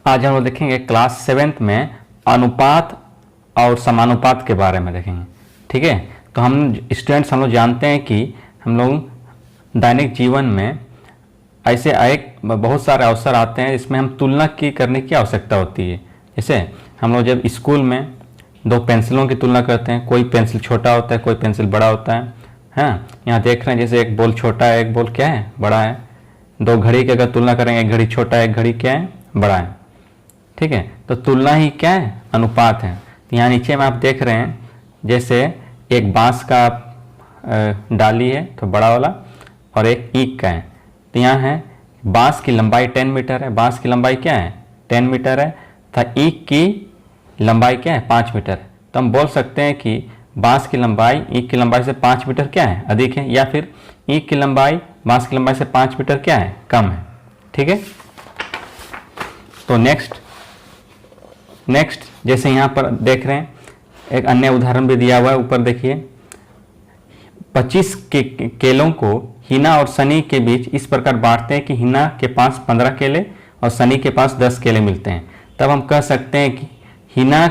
आज हम लोग देखेंगे क्लास 7th में अनुपात और समानुपात के बारे में देखेंगे। ठीक है, तो हम स्टूडेंट्स हम लोग जानते हैं कि हम लोग दैनिक जीवन में ऐसे एक बहुत सारे अवसर आते हैं इसमें हम तुलना करने की आवश्यकता होती है। जैसे हम लोग जब स्कूल में दो पेंसिलों की तुलना करते हैं, कोई पेंसिल छोटा होता है, कोई पेंसिल बड़ा होता है। हाँ, यहाँ देख रहे हैं जैसे एक बॉल छोटा है, एक बॉल क्या है, बड़ा है। दो घड़ी की अगर तुलना करेंगे, एक घड़ी छोटा है, एक घड़ी क्या है, बड़ा है। ठीक है, तो तुलना ही क्या है, अनुपात है। तो यहाँ नीचे में आप देख रहे हैं जैसे एक बांस का डाली है तो बड़ा वाला, और एक ईख का है। तो यहाँ है बांस की लंबाई 10 मीटर है, बांस की लंबाई क्या है 10 मीटर है, तथा ईख की लंबाई क्या है 5 मीटर है। तो हम बोल सकते हैं कि बांस की लंबाई ईख की लंबाई से 5 मीटर क्या है, अधिक है, या फिर ईख की लंबाई बांस की लंबाई से 5 मीटर क्या है, कम है। ठीक है, तो नेक्स्ट जैसे यहाँ पर देख रहे हैं एक अन्य उदाहरण भी दिया हुआ है, ऊपर देखिए। 25 केलों को हिना और सनी के बीच इस प्रकार बांटते हैं कि हिना के पास 15 केले और सनी के पास 10 केले मिलते हैं। तब हम कह सकते हैं कि हिना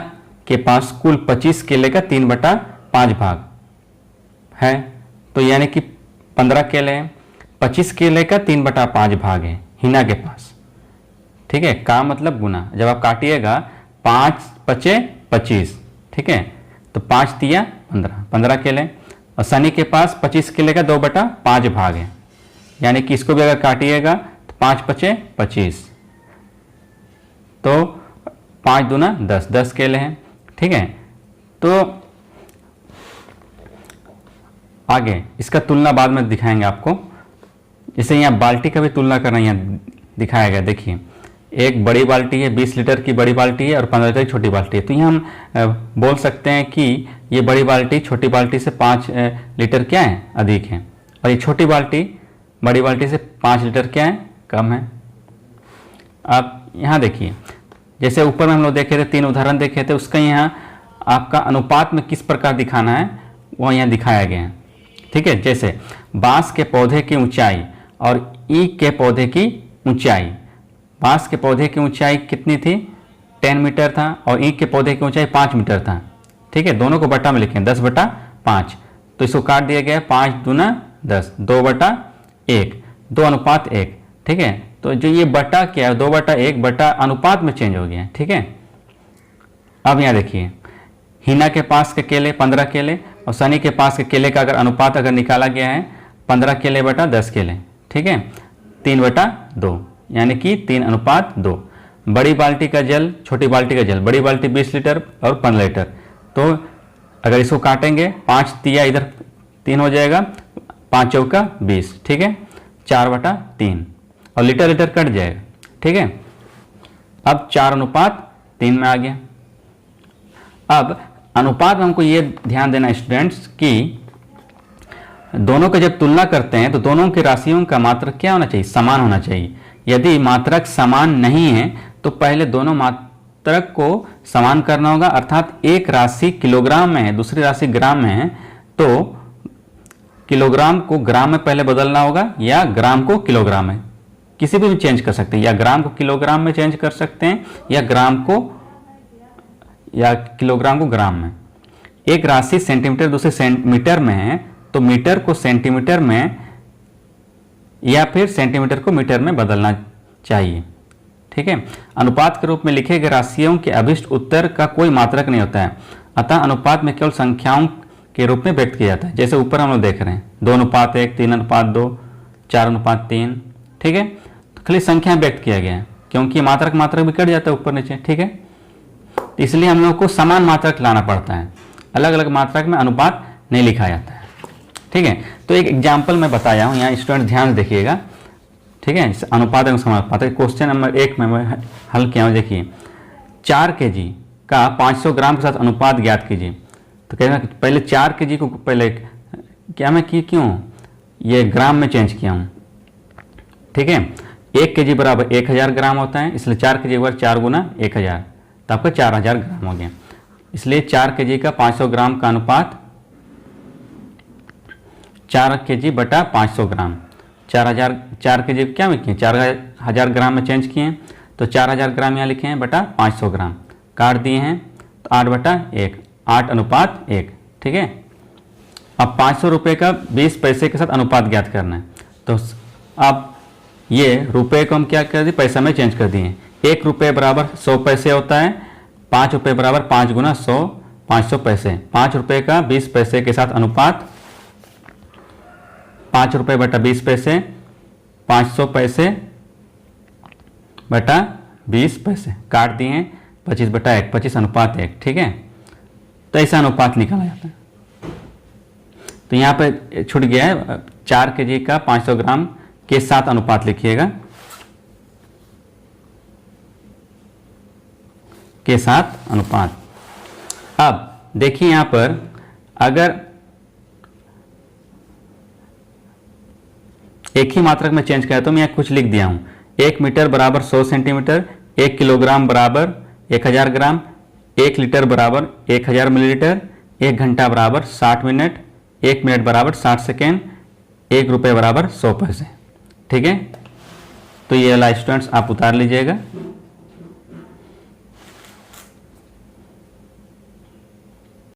के पास कुल 25 केले का 3/5 भाग है। तो यानी कि 15 केले हैं, 25 केले का 3/5 भाग है हिना के पास। ठीक है, का मतलब गुना, जब आप काटिएगा 5 पचे 25। ठीक है, तो 5 तिया 15, 15 केले। और सनी के पास 25 केले का 2/5 भाग है, यानी कि इसको भी अगर काटिएगा तो 5 पचे 25, तो 5 दूना 10, 10 केले हैं। ठीक है, तो आगे इसका तुलना बाद में दिखाएंगे आपको। जैसे यहाँ बाल्टी का भी तुलना करना यहाँ दिखाया गया। देखिए, एक बड़ी बाल्टी है, 20 लीटर की बड़ी बाल्टी है, और 15 लीटर की छोटी बाल्टी है। तो यहाँ हम बोल सकते हैं कि ये बड़ी बाल्टी छोटी बाल्टी से 5 लीटर क्या है, अधिक है, और ये छोटी बाल्टी बड़ी बाल्टी से 5 लीटर क्या है, कम है। आप यहाँ देखिए, जैसे ऊपर में हम लोग देखे थे 3 उदाहरण देखे थे, उसका यहाँ आपका अनुपात में किस प्रकार दिखाना है वो यहाँ दिखाया गया है। ठीक है, जैसे बांस के पौधे की ऊंचाई और ईख के पौधे की ऊंचाई। बांस के पौधे की ऊंचाई कितनी थी, 10 मीटर था, और ईख के पौधे की ऊंचाई 5 मीटर था। ठीक है, दोनों को बटा में लिखें, 10/5। तो इसको काट दिया गया, 5 दूना 10, 2/1, 2:1। ठीक है, तो जो ये बटा क्या है, 2/1 बटा अनुपात में चेंज हो गया। ठीक है, अब यहाँ देखिए, हिना के पास के केले 15 केले और सनी के पास के केले का अगर अनुपात अगर निकाला गया है 15 केले बटा 10 केले। ठीक है, 3/2, यानी कि 3:2। बड़ी बाल्टी का जल छोटी बाल्टी का जल, बड़ी बाल्टी 20 लीटर और 15 लीटर। तो अगर इसको काटेंगे 5 तिया इधर 3 हो जाएगा, 5 चौका 20। ठीक है, 4/3, और लीटर लीटर कट जाएगा। ठीक है, अब 4:3 में आ गया। अब अनुपात में हमको ये ध्यान देना स्टूडेंट्स कि दोनों का जब तुलना करते हैं तो दोनों की राशियों का मात्रक क्या होना चाहिए, समान होना चाहिए। यदि मात्रक समान नहीं है तो पहले दोनों मात्रक को समान करना होगा, अर्थात एक राशि किलोग्राम में है, दूसरी राशि ग्राम में है, तो किलोग्राम को ग्राम में पहले बदलना होगा, या ग्राम को किलोग्राम में, किसी भी चेंज कर सकते हैं, या ग्राम को किलोग्राम में चेंज कर सकते हैं, या किलोग्राम को ग्राम में। एक राशि सेंटीमीटर दूसरे सेंटीमीटर में है तो मीटर को सेंटीमीटर में या फिर सेंटीमीटर को मीटर में बदलना चाहिए। ठीक है, अनुपात के रूप में लिखे गए राशियों के अभिष्ट उत्तर का कोई मात्रक नहीं होता है, अतः अनुपात में केवल संख्याओं के रूप में व्यक्त किया जाता है। जैसे ऊपर हम लोग देख रहे हैं 2:1, 3:2, 4:3। ठीक है, तो खाली संख्या व्यक्त किया गया है, क्योंकि मात्रक भी कट जाता है ऊपर नीचे। ठीक है, इसलिए हम लोग को समान मात्रक लाना पड़ता है, अलग अलग मात्रक में अनुपात नहीं लिखा जाता है। ठीक है, तो एक एग्जाम्पल मैं बताया हूँ, यहाँ स्टूडेंट ध्यान से देखिएगा। ठीक है, अनुपात एवं समानुपात क्वेश्चन नंबर 1 में मैं हल किया हूँ। देखिए, 4 kg का 500 ग्राम के साथ अनुपात ज्ञात कीजिए। तो कहना पहले 4 kg को पहले क्या मैं क्यों ये ग्राम में चेंज किया हूँ। ठीक है, 1 kg बराबर 1000 ग्राम होता है, इसलिए 4 kg बराबर 4 गुना 1000, तो आपका 4000 ग्राम हो गया। इसलिए 4 kg का 500 ग्राम का अनुपात 4 kg बटा 500 ग्राम, 4 kg क्या में किए, 4000 ग्राम में चेंज किए, तो 4000 ग्राम यहाँ लिखे हैं बटा 500 ग्राम, काट दिए हैं तो 8/1, 8:1, ठीक है। अब 500 रुपये का 20 पैसे के साथ अनुपात ज्ञात करना है। तो अब ये रुपये को हम क्या कर दिए, पैसा में चेंज कर दिए। 1 रुपये बराबर 100 पैसे होता है, 5 रुपये बराबर 5 गुना 100, 500 पैसे। 5 रुपये का 20 पैसे के साथ अनुपात 5 रुपये बटा 20 पैसे, 500 पैसे बटा 20 पैसे, काट दिए हैं 25/1, 25:1, ठीक है। तो ऐसा अनुपात निकाला जाता है। तो यहाँ पे छूट गया है 4 kg का 500 ग्राम के साथ अनुपात लिखिएगा, के साथ अनुपात। अब देखिए यहाँ पर अगर एक ही मात्रक में चेंज करें तो मैं यहाँ कुछ लिख दिया हूँ। 1 मीटर बराबर 100 सेंटीमीटर, 1 किलोग्राम बराबर 1000 ग्राम, 1 लीटर बराबर 1000 मिलीलीटर, 1 घंटा बराबर 60 मिनट, 1 मिनट बराबर 60 सेकेंड, 1 रुपये बराबर 100 पैसे, ठीक है। तो ये वाला स्टूडेंट्स आप उतार लीजिएगा।